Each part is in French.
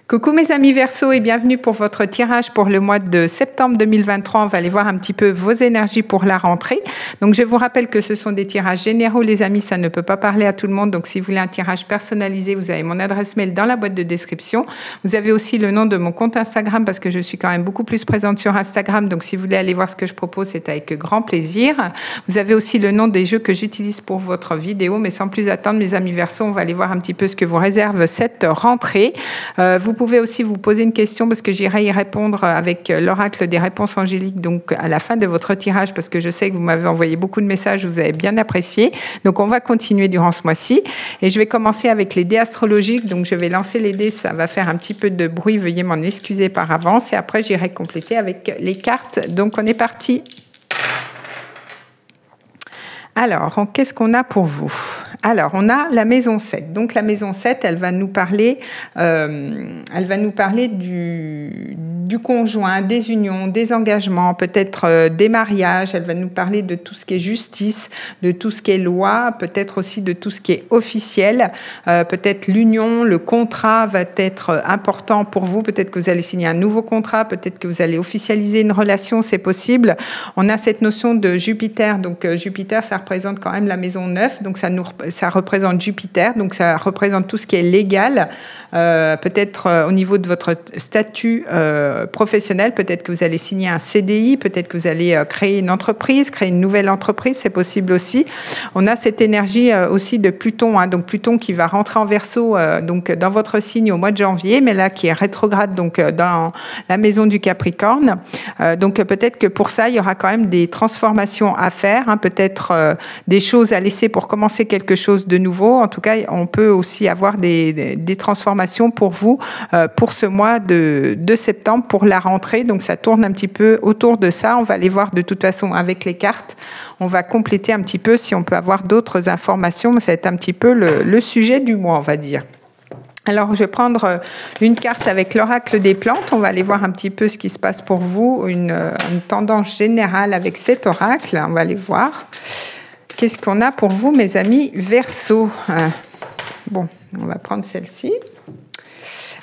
Coucou mes amis Verseau et bienvenue pour votre tirage pour le mois de septembre 2023. On va aller voir un petit peu vos énergies pour la rentrée. Donc je vous rappelle que ce sont des tirages généraux les amis, ça ne peut pas parler à tout le monde. Donc si vous voulez un tirage personnalisé, vous avez mon adresse mail dans la boîte de description. Vous avez aussi le nom de mon compte Instagram parce que je suis quand même beaucoup plus présente sur Instagram. Donc si vous voulez aller voir ce que je propose, c'est avec grand plaisir. Vous avez aussi le nom des jeux que j'utilise pour votre vidéo. Mais sans plus attendre mes amis Verseau, on va aller voir un petit peu ce que vous réserve cette rentrée. Vous pouvez aussi vous poser une question parce que j'irai y répondre avec l'oracle des réponses angéliques donc à la fin de votre tirage parce que je sais que vous m'avez envoyé beaucoup de messages, vous avez bien apprécié. Donc on va continuer durant ce mois-ci et je vais commencer avec les dés astrologiques. Donc je vais lancer les dés, ça va faire un petit peu de bruit, veuillez m'en excuser par avance et après j'irai compléter avec les cartes. Donc on est parti. Alors, qu'est-ce qu'on a pour vous? Alors, on a la maison 7. Donc, la maison 7, elle va nous parler du conjoint, des unions, des engagements, peut-être des mariages. Elle va nous parler de tout ce qui est justice, de tout ce qui est loi, peut-être aussi de tout ce qui est officiel. Peut-être l'union, le contrat va être important pour vous. Peut-être que vous allez signer un nouveau contrat, peut-être que vous allez officialiser une relation, c'est possible. On a cette notion de Jupiter. Donc, Jupiter, ça représente quand même la maison 9, donc ça représente Jupiter, donc ça représente tout ce qui est légal, peut-être au niveau de votre statut professionnel, peut-être que vous allez signer un CDI, peut-être que vous allez créer une entreprise, créer une nouvelle entreprise, c'est possible aussi. On a cette énergie aussi de Pluton, donc Pluton qui va rentrer en Verseau donc dans votre signe au mois de janvier, mais là qui est rétrograde donc dans la maison du Capricorne. Donc peut-être que pour ça, il y aura quand même des transformations à faire, peut-être des choses à laisser pour commencer quelque chose de nouveau. En tout cas, on peut aussi avoir des transformations pour vous pour ce mois de septembre, pour la rentrée. Donc, ça tourne un petit peu autour de ça. On va aller voir de toute façon avec les cartes. On va compléter un petit peu si on peut avoir d'autres informations. Ça va être un petit peu le sujet du mois, on va dire. Alors, je vais prendre une carte avec l'oracle des plantes. On va aller voir un petit peu ce qui se passe pour vous, une tendance générale avec cet oracle. On va aller voir. Qu'est-ce qu'on a pour vous, mes amis Verseau? Bon, on va prendre celle-ci.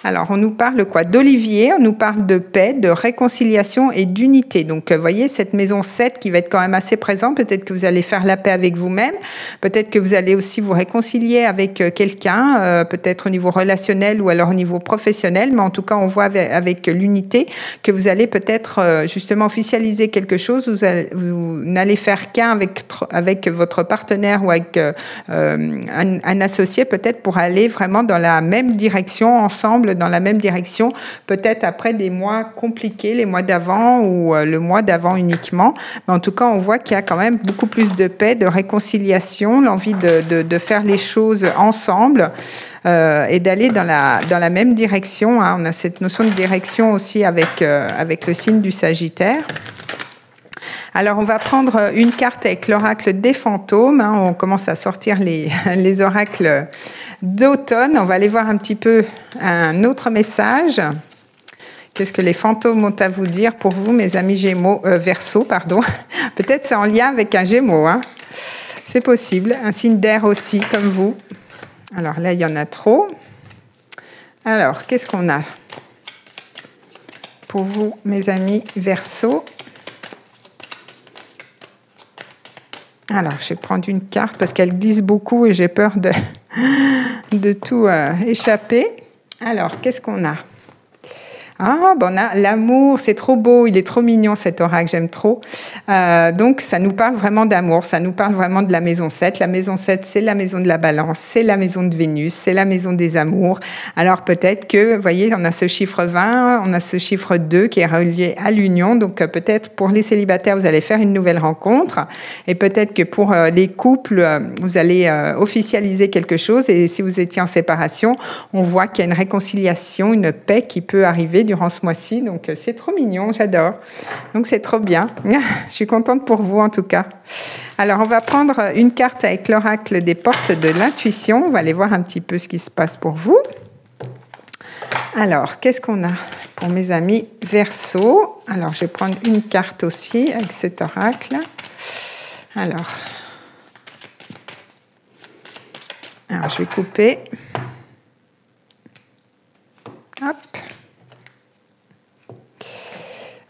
Alors, on nous parle quoi? D'olivier, on nous parle de paix, de réconciliation et d'unité. Donc, vous voyez, cette maison 7 qui va être quand même assez présente. Peut-être que vous allez faire la paix avec vous-même. Peut-être que vous allez aussi vous réconcilier avec quelqu'un, peut-être au niveau relationnel ou alors au niveau professionnel. Mais en tout cas, on voit avec l'unité que vous allez peut-être justement officialiser quelque chose. Vous n'allez faire qu'un avec votre partenaire ou avec un associé peut-être pour aller vraiment dans la même direction ensemble, dans la même direction, peut-être après des mois compliqués, les mois d'avant ou le mois d'avant uniquement. Mais en tout cas, on voit qu'il y a quand même beaucoup plus de paix, de réconciliation, l'envie de faire les choses ensemble et d'aller dans la même direction. On a cette notion de direction aussi avec le signe du Sagittaire. Alors, on va prendre une carte avec l'oracle des fantômes. On commence à sortir les oracles d'automne. On va aller voir un petit peu un autre message. Qu'est-ce que les fantômes ont à vous dire pour vous, mes amis Verseau, pardon. Peut-être c'est en lien avec un Gémeaux. C'est possible. Un signe d'air aussi, comme vous. Alors là, il y en a trop. Alors, qu'est-ce qu'on a pour vous, mes amis Verseau? Alors, je vais prendre une carte parce qu'elle glisse beaucoup et j'ai peur de tout échapper. Alors, qu'est-ce qu'on a? On a l'amour, c'est trop beau, il est trop mignon cet oracle, j'aime trop. Donc, ça nous parle vraiment d'amour, ça nous parle vraiment de la maison 7. La maison 7, c'est la maison de la balance, c'est la maison de Vénus, c'est la maison des amours. Alors, peut-être que, vous voyez, on a ce chiffre 20, on a ce chiffre 2 qui est relié à l'union. Donc, peut-être pour les célibataires, vous allez faire une nouvelle rencontre. Et peut-être que pour les couples, vous allez officialiser quelque chose. Et si vous étiez en séparation, on voit qu'il y a une réconciliation, une paix qui peut arriver durant ce mois-ci, donc c'est trop mignon, j'adore. Donc c'est trop bien. Je suis contente pour vous en tout cas. Alors on va prendre une carte avec l'oracle des portes de l'intuition. On va aller voir un petit peu ce qui se passe pour vous. Alors qu'est-ce qu'on a pour mes amis Verseau? Alors je vais prendre une carte aussi avec cet oracle. Alors je vais couper. Hop.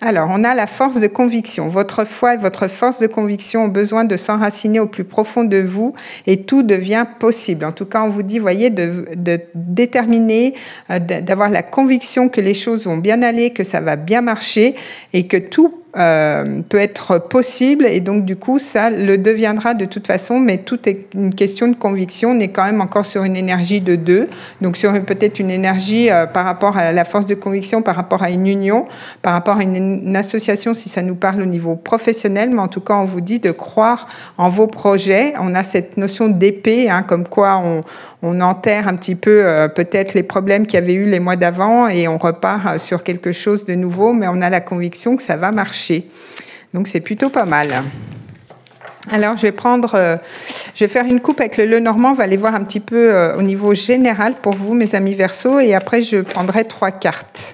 Alors, on a la force de conviction. Votre foi et votre force de conviction ont besoin de s'enraciner au plus profond de vous et tout devient possible. En tout cas, on vous dit, voyez, de déterminer, d'avoir la conviction que les choses vont bien aller, que ça va bien marcher et que tout peut être possible, et donc du coup ça le deviendra de toute façon, mais tout est une question de conviction. On est quand même encore sur une énergie de 2, donc sur peut-être une énergie par rapport à la force de conviction, par rapport à une union, par rapport à une association, si ça nous parle au niveau professionnel, mais en tout cas on vous dit de croire en vos projets. On a cette notion d'épée, comme quoi on enterre un petit peu peut-être les problèmes qu'il y avait eu les mois d'avant et on repart sur quelque chose de nouveau, mais on a la conviction que ça va marcher. Donc c'est plutôt pas mal. Alors je vais faire une coupe avec le Lenormand. On va aller voir un petit peu au niveau général pour vous, mes amis Verseaux, et après je prendrai 3 cartes.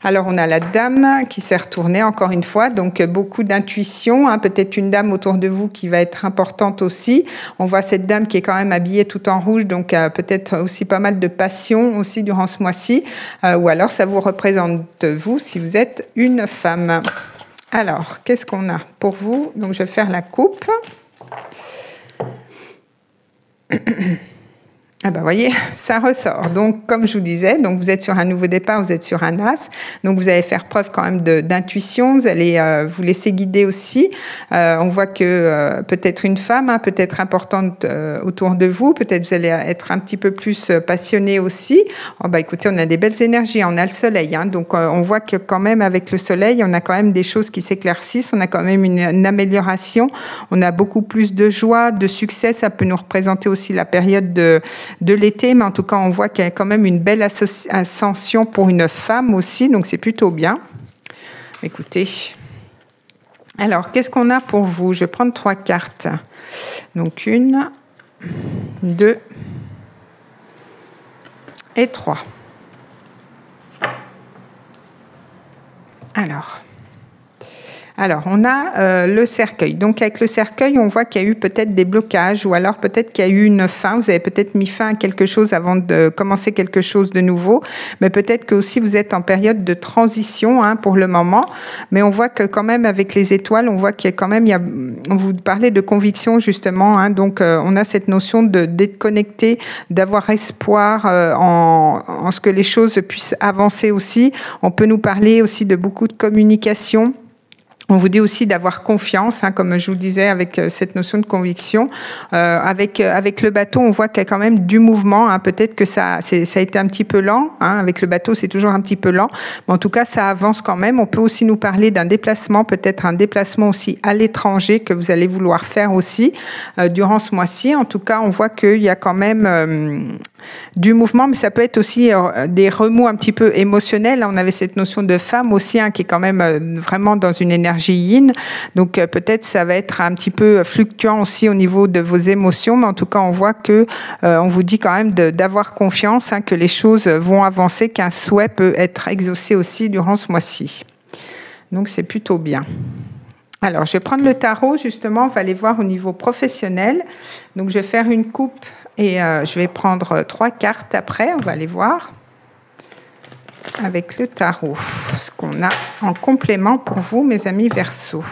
Alors, on a la dame qui s'est retournée encore une fois, donc beaucoup d'intuition, peut-être une dame autour de vous qui va être importante aussi. On voit cette dame qui est quand même habillée tout en rouge, donc peut-être aussi pas mal de passion aussi durant ce mois-ci, ou alors ça vous représente vous si vous êtes une femme. Alors, qu'est-ce qu'on a pour vous? Donc, je vais faire la coupe. Ah ben, voyez, ça ressort. Donc, comme je vous disais, donc vous êtes sur un nouveau départ, vous êtes sur un as. Donc, vous allez faire preuve quand même d'intuition. Vous allez vous laisser guider aussi. On voit que peut-être une femme, peut-être importante autour de vous. Peut-être vous allez être un petit peu plus passionné aussi. Oh, bah, écoutez, on a des belles énergies. On a le soleil. Donc, on voit que quand même avec le soleil, on a quand même des choses qui s'éclaircissent. On a quand même une amélioration. On a beaucoup plus de joie, de succès. Ça peut nous représenter aussi la période de l'été, mais en tout cas, on voit qu'il y a quand même une belle ascension pour une femme aussi, donc c'est plutôt bien. Écoutez. Alors, qu'est-ce qu'on a pour vous? Je vais prendre 3 cartes. Donc, 1, 2 et 3. Alors, on a le cercueil. Donc, avec le cercueil, on voit qu'il y a eu peut-être des blocages ou alors peut-être qu'il y a eu une fin. Vous avez peut-être mis fin à quelque chose avant de commencer quelque chose de nouveau. Mais peut-être que aussi vous êtes en période de transition pour le moment. Mais on voit que quand même avec les étoiles, on voit qu'il y a quand même, on vous parlait de conviction justement. Donc, on a cette notion d'être connecté, d'avoir espoir en ce que les choses puissent avancer aussi. On peut nous parler aussi de beaucoup de communication. On vous dit aussi d'avoir confiance, comme je vous disais, avec cette notion de conviction. Avec le bateau, on voit qu'il y a quand même du mouvement. Peut-être que ça a été un petit peu lent. Avec le bateau, c'est toujours un petit peu lent. Mais en tout cas, ça avance quand même. On peut aussi nous parler d'un déplacement, peut-être un déplacement aussi à l'étranger que vous allez vouloir faire aussi durant ce mois-ci. En tout cas, on voit qu'il y a quand même du mouvement, mais ça peut être aussi des remous un petit peu émotionnels. On avait cette notion de femme aussi, qui est quand même vraiment dans une énergie yin. Donc peut-être ça va être un petit peu fluctuant aussi au niveau de vos émotions, mais en tout cas on voit que on vous dit quand même d'avoir confiance, que les choses vont avancer, qu'un souhait peut être exaucé aussi durant ce mois-ci. Donc c'est plutôt bien. Alors je vais prendre le tarot justement, on va aller voir au niveau professionnel. Donc je vais faire une coupe et je vais prendre 3 cartes après, on va aller voir avec le tarot, ce qu'on a en complément pour vous, mes amis Verseaux.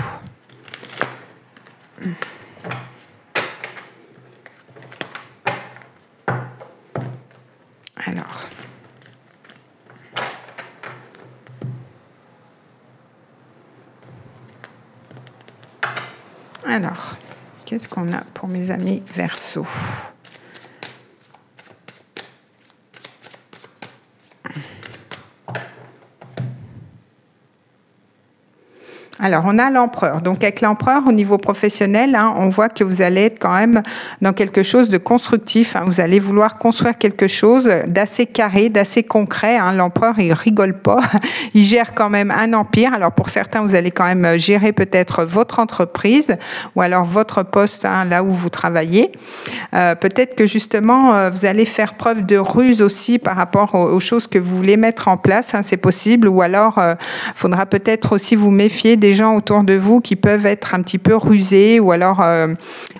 Alors, qu'est-ce qu'on a pour mes amis Verseaux ? Alors, on a l'empereur. Donc, avec l'empereur, au niveau professionnel, on voit que vous allez être quand même dans quelque chose de constructif. Vous allez vouloir construire quelque chose d'assez carré, d'assez concret. L'empereur, il rigole pas. Il gère quand même un empire. Alors, pour certains, vous allez quand même gérer peut-être votre entreprise ou alors votre poste, là où vous travaillez. Peut-être que justement, vous allez faire preuve de ruse aussi par rapport aux choses que vous voulez mettre en place. C'est possible. Ou alors, faudra peut-être aussi vous méfier des gens autour de vous qui peuvent être un petit peu rusés, ou alors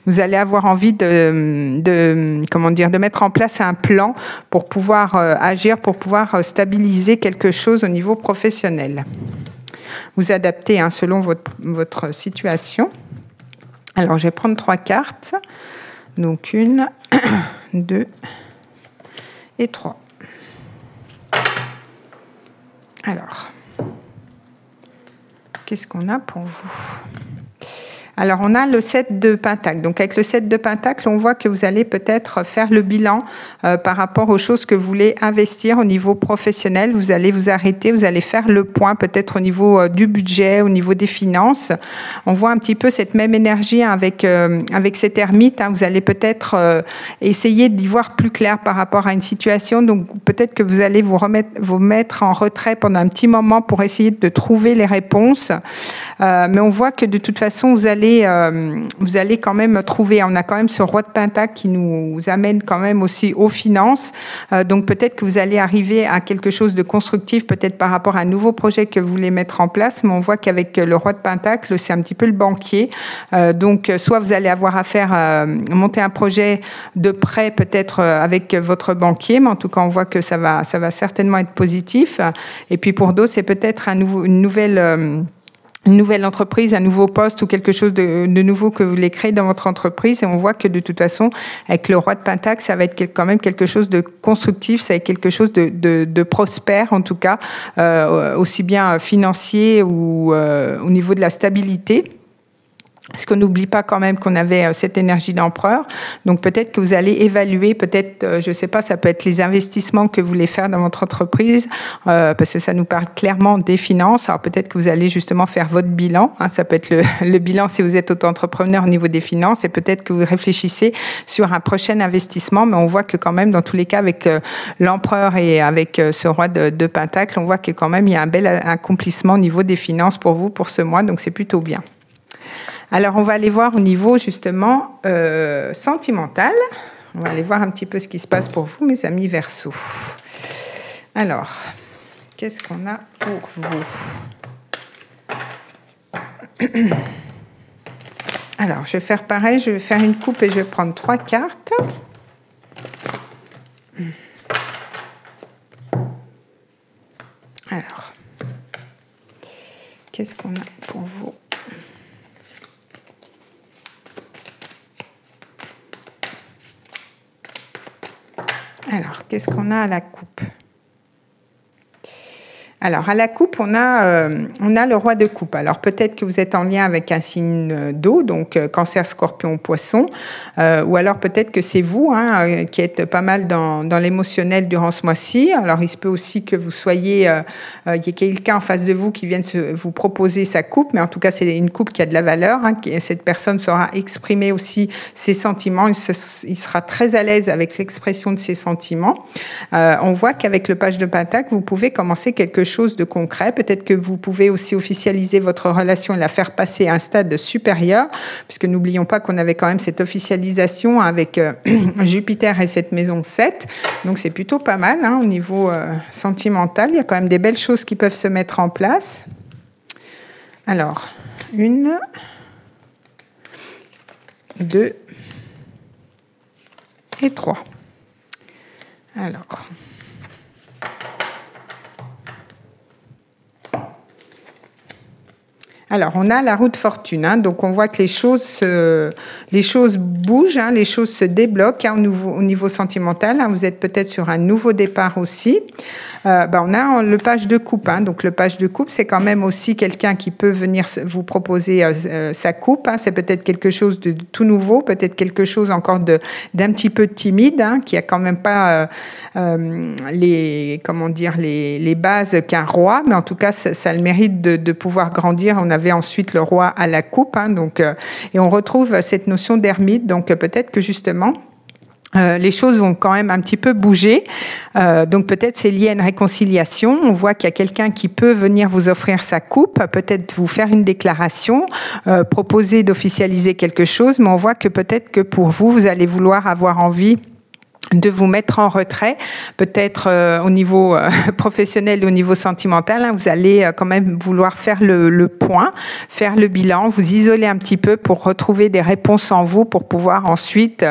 vous allez avoir envie de mettre en place un plan pour pouvoir agir, pour pouvoir stabiliser quelque chose au niveau professionnel. vous adapter hein, selon votre situation. Alors, je vais prendre 3 cartes. Donc, 1, 2 et 3. Alors, qu'est-ce qu'on a pour vous ? Alors, on a le 7 de Pentacle. Donc, avec le 7 de Pentacle, on voit que vous allez peut-être faire le bilan par rapport aux choses que vous voulez investir au niveau professionnel. Vous allez vous arrêter, vous allez faire le point peut-être au niveau du budget, au niveau des finances. On voit un petit peu cette même énergie avec cet ermite. Hein. Vous allez peut-être essayer d'y voir plus clair par rapport à une situation. Donc, peut-être que vous allez vous mettre en retrait pendant un petit moment pour essayer de trouver les réponses. Mais on voit que de toute façon, vous allez quand même trouver. On a quand même ce roi de Pentacle qui nous amène quand même aussi aux finances. Donc peut-être que vous allez arriver à quelque chose de constructif, peut-être par rapport à un nouveau projet que vous voulez mettre en place. Mais on voit qu'avec le roi de Pentacle, c'est un petit peu le banquier. Donc soit vous allez avoir à faire monter un projet de prêt peut-être avec votre banquier, mais en tout cas on voit que ça va certainement être positif. Et puis pour d'autres, c'est peut-être une nouvelle entreprise, un nouveau poste ou quelque chose de nouveau que vous voulez créer dans votre entreprise. Et on voit que de toute façon, avec le roi de Pentacle, ça va être quand même quelque chose de constructif, ça va être quelque chose de prospère, en tout cas, aussi bien financier ou au niveau de la stabilité. Parce qu'on n'oublie pas quand même qu'on avait cette énergie d'empereur. Donc peut-être que vous allez évaluer, peut-être, je ne sais pas, ça peut être les investissements que vous voulez faire dans votre entreprise, parce que ça nous parle clairement des finances. Alors peut-être que vous allez justement faire votre bilan. Hein, ça peut être le bilan si vous êtes auto-entrepreneur au niveau des finances, et peut-être que vous réfléchissez sur un prochain investissement. Mais on voit que quand même, dans tous les cas, avec l'empereur et avec ce roi de Pentacle, on voit que quand même il y a un bel accomplissement au niveau des finances pour vous pour ce mois. Donc c'est plutôt bien. Alors, on va aller voir au niveau, justement, sentimental. On va aller voir un petit peu ce qui se passe pour vous, mes amis Verseaux. Alors, qu'est-ce qu'on a pour vous ? Alors, je vais faire pareil. Je vais faire une coupe et je vais prendre 3 cartes. Alors, qu'est-ce qu'on a pour vous ? Alors, qu'est-ce qu'on a à la coupe ? Alors, à la coupe, on a le roi de coupe. Alors, peut-être que vous êtes en lien avec un signe d'eau, donc Cancer, Scorpion, Poisson, ou alors peut-être que c'est vous qui êtes pas mal dans l'émotionnel durant ce mois-ci. Alors, il se peut aussi que vous soyez, il y ait quelqu'un en face de vous qui vienne vous proposer sa coupe, mais en tout cas, c'est une coupe qui a de la valeur. Cette personne saura exprimer aussi ses sentiments. Il sera très à l'aise avec l'expression de ses sentiments. On voit qu'avec le page de Pentacle, vous pouvez commencer quelque chose de concret. Peut-être que vous pouvez aussi officialiser votre relation et la faire passer à un stade supérieur, puisque n'oublions pas qu'on avait quand même cette officialisation avec Jupiter et cette maison 7. Donc c'est plutôt pas mal au niveau sentimental. Il y a quand même des belles choses qui peuvent se mettre en place. Alors, 1, 2 et 3. Alors, on a la roue de fortune. Donc, on voit que les choses bougent, les choses se débloquent au niveau sentimental. Vous êtes peut-être sur un nouveau départ aussi. On a le page de coupe. Donc, le page de coupe, c'est quand même aussi quelqu'un qui peut venir vous proposer sa coupe. C'est peut-être quelque chose de tout nouveau, peut-être quelque chose encore d'un petit peu timide, qui a quand même pas les bases qu'un roi. Mais en tout cas, ça a le mérite de pouvoir grandir. On avait ensuite le roi à la coupe. Et on retrouve cette notion d'ermite. Donc, peut-être que justement, les choses vont quand même un petit peu bouger. Donc peut-être c'est lié à une réconciliation. On voit qu'il y a quelqu'un qui peut venir vous offrir sa coupe, peut-être vous faire une déclaration, proposer d'officialiser quelque chose. Mais on voit que peut-être que pour vous, vous allez vouloir avoir envie de vous mettre en retrait, peut-être au niveau professionnel et au niveau sentimental, hein, vous allez quand même vouloir faire le point, faire le bilan, vous isoler un petit peu pour retrouver des réponses en vous, pour pouvoir ensuite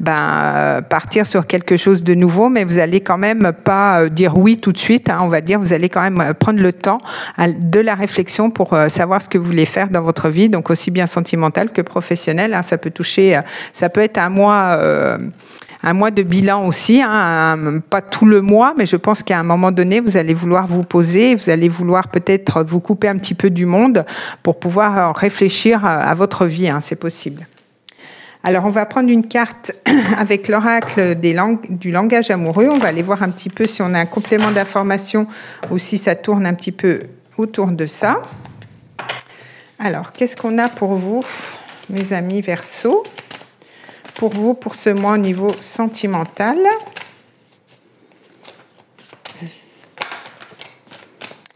partir sur quelque chose de nouveau, mais vous allez quand même pas dire oui tout de suite, hein, on va dire, vous allez quand même prendre le temps de la réflexion pour savoir ce que vous voulez faire dans votre vie, donc aussi bien sentimental que professionnel, hein, ça peut toucher, ça peut être un mois de bilan aussi, hein, pas tout le mois, mais je pense qu'à un moment donné, vous allez vouloir vous poser, vous allez vouloir peut-être vous couper un petit peu du monde pour pouvoir réfléchir à votre vie, hein, c'est possible. Alors, on va prendre une carte avec l'oracle du langage amoureux. On va aller voir un petit peu si on a un complément d'information ou si ça tourne un petit peu autour de ça. Alors, qu'est-ce qu'on a pour vous, mes amis Verseaux ? Pour vous, pour ce mois au niveau sentimental.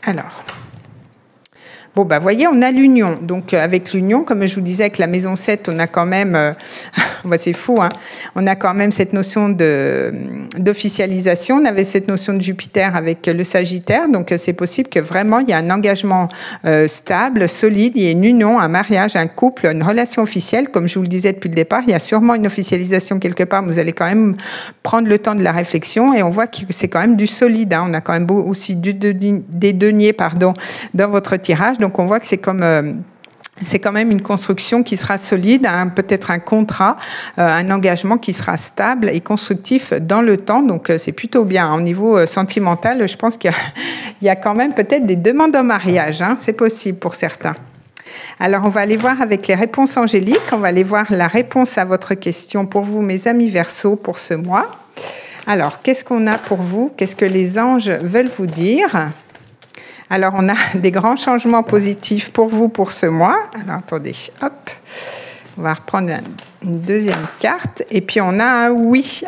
Alors, bon, voyez, on a l'union. Donc, avec l'union, comme je vous disais, avec la maison 7, on a quand même, c'est fou, hein, on a quand même cette notion d'officialisation. On avait cette notion de Jupiter avec le Sagittaire. Donc, c'est possible que vraiment, il y a un engagement stable, solide, il y a une union, un mariage, un couple, une relation officielle. Comme je vous le disais depuis le départ, il y a sûrement une officialisation quelque part, mais vous allez quand même prendre le temps de la réflexion. Et on voit que c'est quand même du solide, hein. On a quand même aussi des deniers, dans votre tirage. Donc, on voit que c'est quand même une construction qui sera solide, hein, peut-être un contrat, un engagement qui sera stable et constructif dans le temps. Donc, c'est plutôt bien. Au niveau sentimental, je pense qu'il y a quand même peut-être des demandes en mariage, hein, c'est possible pour certains. Alors, on va aller voir avec les réponses angéliques. On va aller voir la réponse à votre question pour vous, mes amis Verseaux, pour ce mois. Alors, qu'est-ce qu'on a pour vous? Qu'est-ce que les anges veulent vous dire? Alors, on a des grands changements positifs pour vous pour ce mois. Alors, attendez, hop, on va reprendre une deuxième carte. Et puis, on a un oui,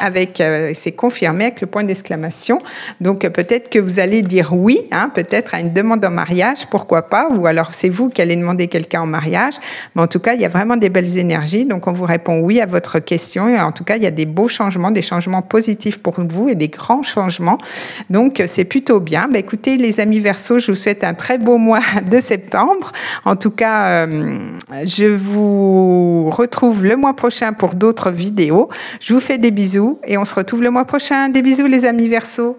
c'est confirmé avec le point d'exclamation. Donc, peut-être que vous allez dire oui, hein, peut-être à une demande en mariage, pourquoi pas. Ou alors, c'est vous qui allez demander quelqu'un en mariage. Mais en tout cas, il y a vraiment des belles énergies. Donc, on vous répond oui à votre question. Et en tout cas, il y a des beaux changements, des changements positifs pour vous et des grands changements. Donc, c'est plutôt bien. Écoutez, les amis Verseaux, je vous souhaite un très beau mois de septembre. En tout cas, je vous retrouve le mois prochain pour d'autres vidéos. Je vous fais des bisous et on se retrouve le mois prochain. Des bisous les amis Verseaux.